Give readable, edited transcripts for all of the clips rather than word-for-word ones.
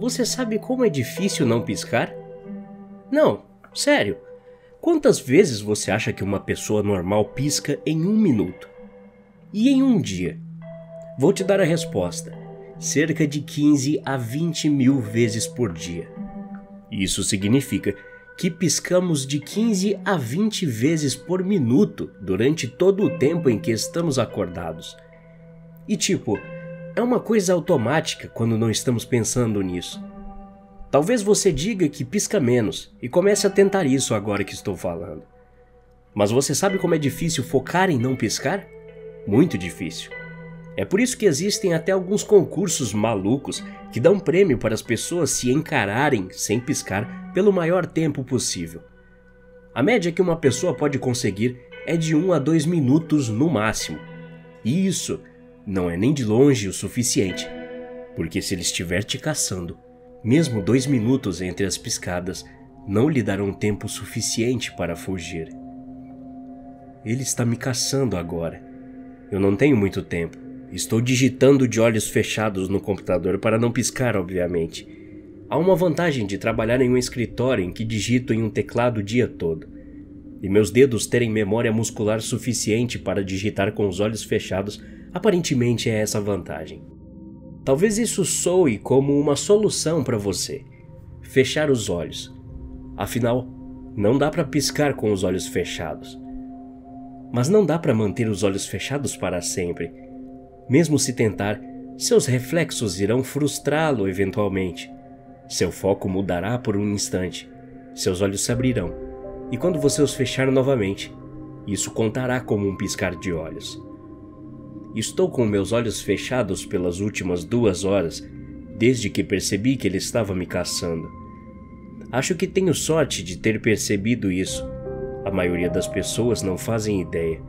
você sabe como é difícil não piscar? Não, sério. Quantas vezes você acha que uma pessoa normal pisca em 1 minuto? E em um dia? Vou te dar a resposta. Cerca de 15 a 20 mil vezes por dia. Isso significa que piscamos de 15 a 20 vezes por minuto durante todo o tempo em que estamos acordados. E é uma coisa automática quando não estamos pensando nisso. Talvez você diga que pisca menos e comece a tentar isso agora que estou falando. Mas você sabe como é difícil focar em não piscar? Muito difícil. É por isso que existem até alguns concursos malucos que dão prêmio para as pessoas se encararem sem piscar pelo maior tempo possível. A média que uma pessoa pode conseguir é de 1 a 2 minutos no máximo. E isso não é nem de longe o suficiente, porque se ele estiver te caçando, mesmo 2 minutos entre as piscadas não lhe darão tempo suficiente para fugir. Ele está me caçando agora. Eu não tenho muito tempo. Estou digitando de olhos fechados no computador para não piscar, obviamente. Há uma vantagem de trabalhar em um escritório em que digito em um teclado o dia todo. E meus dedos terem memória muscular suficiente para digitar com os olhos fechados, aparentemente é essa vantagem. Talvez isso soe como uma solução para você. Fechar os olhos. Afinal, não dá para piscar com os olhos fechados. Mas não dá para manter os olhos fechados para sempre. Mesmo se tentar, seus reflexos irão frustrá-lo eventualmente. Seu foco mudará por um instante. Seus olhos se abrirão. E quando você os fechar novamente, isso contará como um piscar de olhos. Estou com meus olhos fechados pelas últimas 2 horas, desde que percebi que ele estava me caçando. Acho que tenho sorte de ter percebido isso. A maioria das pessoas não fazem ideia.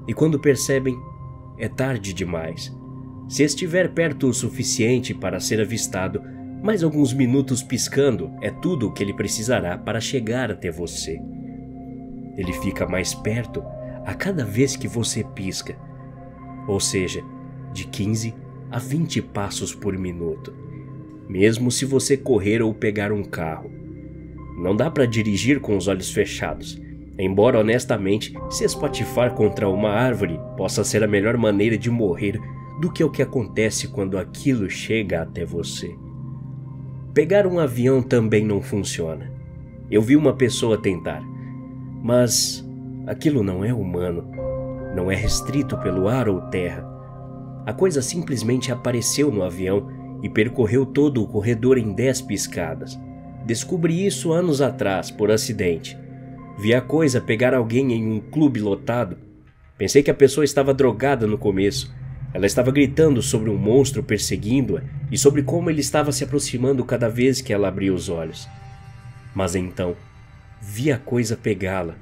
E quando percebem, é tarde demais. Se estiver perto o suficiente para ser avistado, mais alguns minutos piscando é tudo o que ele precisará para chegar até você. Ele fica mais perto a cada vez que você pisca. Ou seja, de 15 a 20 passos por minuto, mesmo se você correr ou pegar um carro. Não dá para dirigir com os olhos fechados, embora honestamente se espatifar contra uma árvore possa ser a melhor maneira de morrer do que o que acontece quando aquilo chega até você. Pegar um avião também não funciona. Eu vi uma pessoa tentar, mas aquilo não é humano. Não é restrito pelo ar ou terra. A coisa simplesmente apareceu no avião e percorreu todo o corredor em 10 piscadas. Descobri isso anos atrás, por acidente. Vi a coisa pegar alguém em um clube lotado. Pensei que a pessoa estava drogada no começo. Ela estava gritando sobre um monstro perseguindo-a e sobre como ele estava se aproximando cada vez que ela abria os olhos. Mas então, vi a coisa pegá-la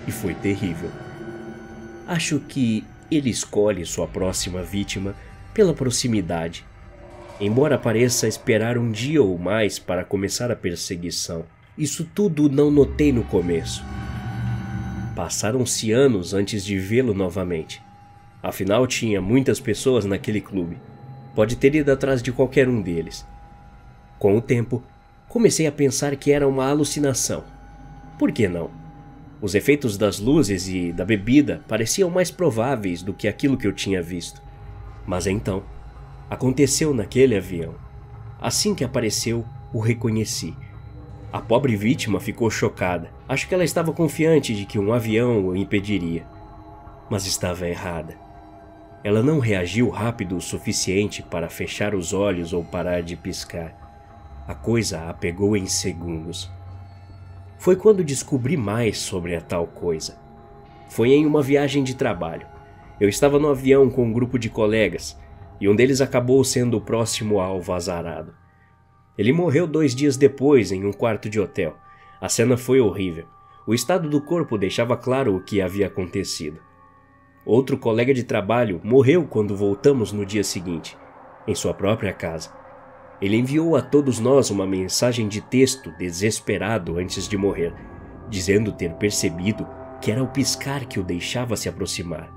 e foi terrível. Acho que ele escolhe sua próxima vítima pela proximidade, embora pareça esperar um dia ou mais para começar a perseguição. Isso tudo não notei no começo. Passaram-se anos antes de vê-lo novamente. Afinal, tinha muitas pessoas naquele clube. Pode ter ido atrás de qualquer um deles. Com o tempo, comecei a pensar que era uma alucinação. Por que não? Os efeitos das luzes e da bebida pareciam mais prováveis do que aquilo que eu tinha visto. Mas então, aconteceu naquele avião. Assim que apareceu, o reconheci. A pobre vítima ficou chocada. Acho que ela estava confiante de que um avião o impediria. Mas estava errada. Ela não reagiu rápido o suficiente para fechar os olhos ou parar de piscar. A coisa a pegou em segundos. Foi quando descobri mais sobre a tal coisa. Foi em uma viagem de trabalho. Eu estava no avião com um grupo de colegas, e um deles acabou sendo o próximo alvo azarado. Ele morreu 2 dias depois em um quarto de hotel. A cena foi horrível. O estado do corpo deixava claro o que havia acontecido. Outro colega de trabalho morreu quando voltamos no dia seguinte, em sua própria casa. Ele enviou a todos nós uma mensagem de texto desesperado antes de morrer, dizendo ter percebido que era o piscar que o deixava se aproximar.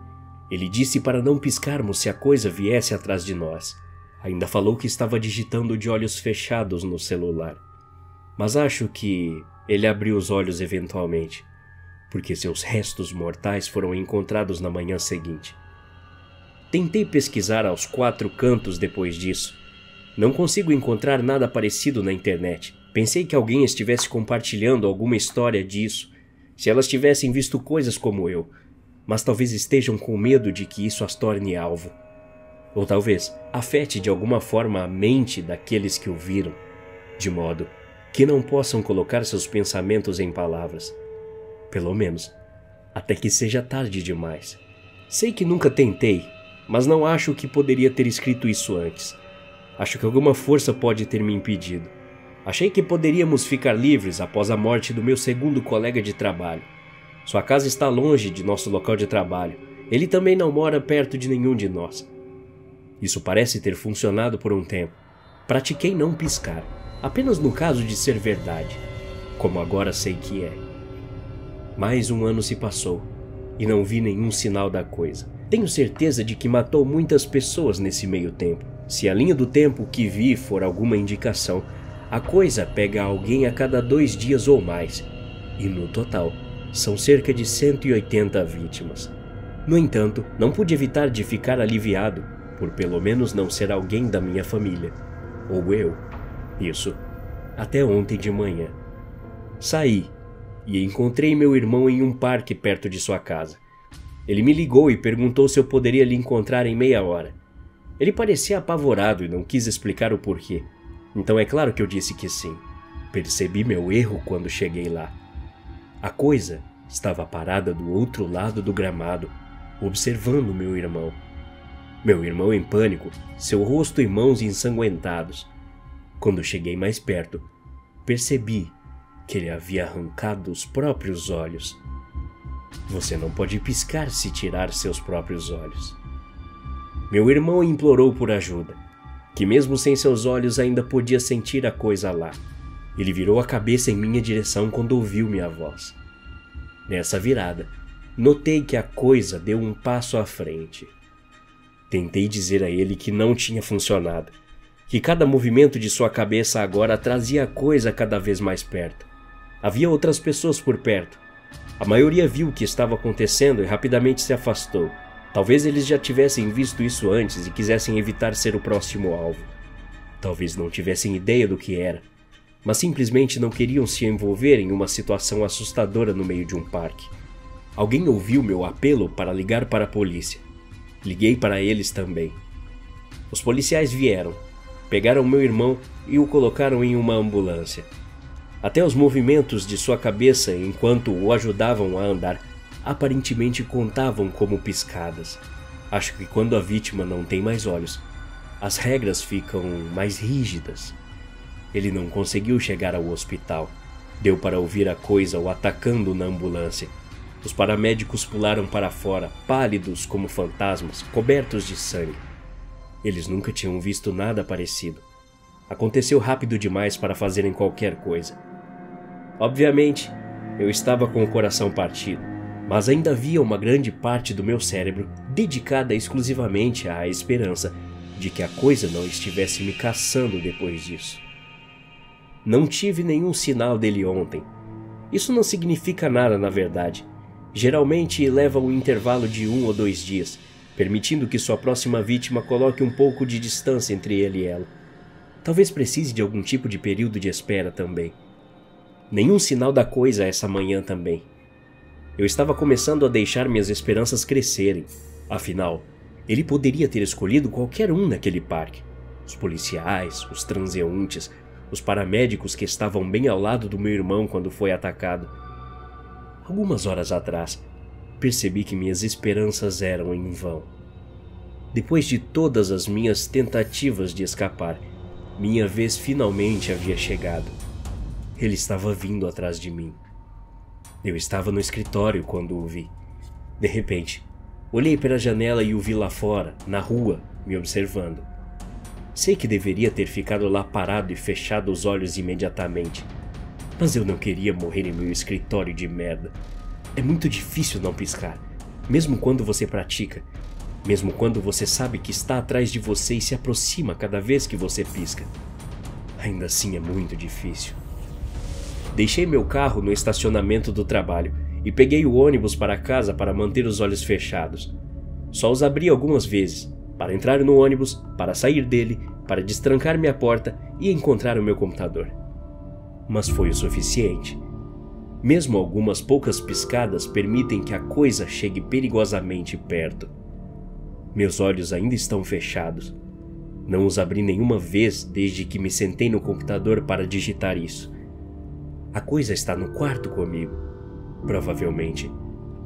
Ele disse para não piscarmos se a coisa viesse atrás de nós. Ainda falou que estava digitando de olhos fechados no celular. Mas acho que ele abriu os olhos eventualmente, porque seus restos mortais foram encontrados na manhã seguinte. Tentei pesquisar aos 4 cantos depois disso. Não consigo encontrar nada parecido na internet. Pensei que alguém estivesse compartilhando alguma história disso, se elas tivessem visto coisas como eu, mas talvez estejam com medo de que isso as torne alvo. Ou talvez afete de alguma forma a mente daqueles que o viram, de modo que não possam colocar seus pensamentos em palavras. Pelo menos, até que seja tarde demais. Sei que nunca tentei, mas não acho que poderia ter escrito isso antes. Acho que alguma força pode ter me impedido. Achei que poderíamos ficar livres após a morte do meu segundo colega de trabalho. Sua casa está longe de nosso local de trabalho. Ele também não mora perto de nenhum de nós. Isso parece ter funcionado por um tempo. Pratiquei não piscar, apenas no caso de ser verdade, como agora sei que é. Mais um ano se passou, e não vi nenhum sinal da coisa. Tenho certeza de que matou muitas pessoas nesse meio tempo. Se a linha do tempo que vi for alguma indicação, a coisa pega alguém a cada 2 dias ou mais, e no total, são cerca de 180 vítimas. No entanto, não pude evitar de ficar aliviado, por pelo menos não ser alguém da minha família. Ou eu. Isso. Até ontem de manhã. Saí e encontrei meu irmão em um parque perto de sua casa. Ele me ligou e perguntou se eu poderia lhe encontrar em meia hora. Ele parecia apavorado e não quis explicar o porquê. Então é claro que eu disse que sim. Percebi meu erro quando cheguei lá. A coisa estava parada do outro lado do gramado, observando meu irmão. Meu irmão em pânico, seu rosto e mãos ensanguentados. Quando cheguei mais perto, percebi que ele havia arrancado os próprios olhos. Você não pode piscar se tirar seus próprios olhos. Meu irmão implorou por ajuda, que mesmo sem seus olhos ainda podia sentir a coisa lá. Ele virou a cabeça em minha direção quando ouviu minha voz. Nessa virada, notei que a coisa deu um passo à frente. Tentei dizer a ele que não tinha funcionado, que cada movimento de sua cabeça agora trazia a coisa cada vez mais perto. Havia outras pessoas por perto. A maioria viu o que estava acontecendo e rapidamente se afastou. Talvez eles já tivessem visto isso antes e quisessem evitar ser o próximo alvo. Talvez não tivessem ideia do que era, mas simplesmente não queriam se envolver em uma situação assustadora no meio de um parque. Alguém ouviu meu apelo para ligar para a polícia. Liguei para eles também. Os policiais vieram, pegaram meu irmão e o colocaram em uma ambulância. Até os movimentos de sua cabeça enquanto o ajudavam a andar aparentemente contavam como piscadas. Acho que quando a vítima não tem mais olhos, as regras ficam mais rígidas. Ele não conseguiu chegar ao hospital. Deu para ouvir a coisa o atacando na ambulância. Os paramédicos pularam para fora, pálidos como fantasmas, cobertos de sangue. Eles nunca tinham visto nada parecido. Aconteceu rápido demais para fazerem qualquer coisa. Obviamente, eu estava com o coração partido, mas ainda havia uma grande parte do meu cérebro dedicada exclusivamente à esperança de que a coisa não estivesse me caçando depois disso. Não tive nenhum sinal dele ontem. Isso não significa nada, na verdade. Geralmente leva um intervalo de 1 ou 2 dias, permitindo que sua próxima vítima coloque um pouco de distância entre ele e ela. Talvez precise de algum tipo de período de espera também. Nenhum sinal da coisa essa manhã também. Eu estava começando a deixar minhas esperanças crescerem. Afinal, ele poderia ter escolhido qualquer um naquele parque. Os policiais, os transeuntes, os paramédicos que estavam bem ao lado do meu irmão quando foi atacado. Algumas horas atrás, percebi que minhas esperanças eram em vão. Depois de todas as minhas tentativas de escapar, minha vez finalmente havia chegado. Ele estava vindo atrás de mim. Eu estava no escritório quando o vi. De repente, olhei pela janela e o vi lá fora, na rua, me observando. Sei que deveria ter ficado lá parado e fechado os olhos imediatamente, mas eu não queria morrer em meu escritório de merda. É muito difícil não piscar, mesmo quando você pratica. mesmo quando você sabe que está atrás de você e se aproxima cada vez que você pisca. Ainda assim é muito difícil. Deixei meu carro no estacionamento do trabalho e peguei o ônibus para casa para manter os olhos fechados. Só os abri algumas vezes, para entrar no ônibus, para sair dele, para destrancar minha porta e encontrar o meu computador. Mas foi o suficiente. Mesmo algumas poucas piscadas permitem que a coisa chegue perigosamente perto. Meus olhos ainda estão fechados. Não os abri nenhuma vez desde que me sentei no computador para digitar isso. A coisa está no quarto comigo. Provavelmente,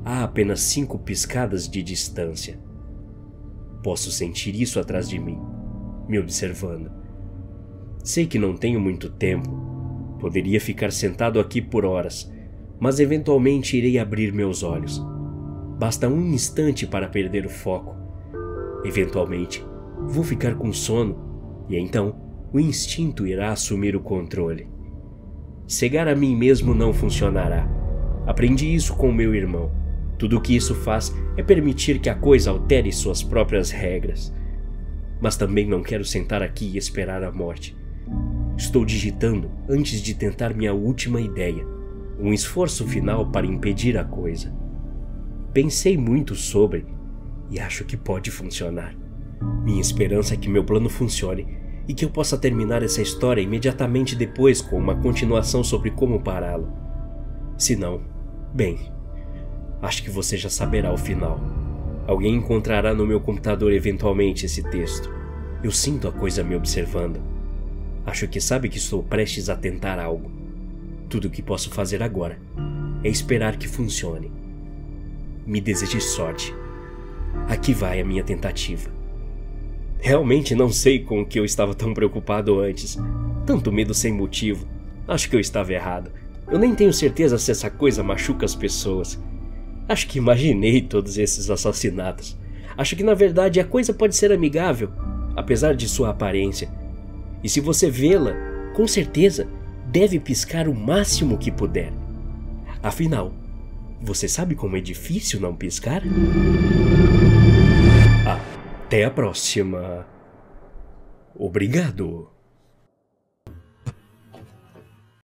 há apenas 5 piscadas de distância. Posso sentir isso atrás de mim, me observando. Sei que não tenho muito tempo. Poderia ficar sentado aqui por horas, mas eventualmente irei abrir meus olhos. Basta um instante para perder o foco. Eventualmente, vou ficar com sono, e então o instinto irá assumir o controle. Cegar a mim mesmo não funcionará. Aprendi isso com meu irmão. Tudo o que isso faz é permitir que a coisa altere suas próprias regras. Mas também não quero sentar aqui e esperar a morte. Estou digitando antes de tentar minha última ideia, um esforço final para impedir a coisa. Pensei muito sobre e acho que pode funcionar. Minha esperança é que meu plano funcione e que eu possa terminar essa história imediatamente depois com uma continuação sobre como pará-lo. Se não, bem, acho que você já saberá o final. Alguém encontrará no meu computador eventualmente esse texto. Eu sinto a coisa me observando. Acho que sabe que estou prestes a tentar algo. Tudo o que posso fazer agora é esperar que funcione. Me deseje sorte. Aqui vai a minha tentativa. Realmente não sei com o que eu estava tão preocupado antes. Tanto medo sem motivo. Acho que eu estava errado. Eu nem tenho certeza se essa coisa machuca as pessoas. Acho que imaginei todos esses assassinatos. Acho que na verdade a coisa pode ser amigável, apesar de sua aparência. E se você vê-la, com certeza deve piscar o máximo que puder. Afinal, você sabe como é difícil não piscar? Até a próxima. Obrigado.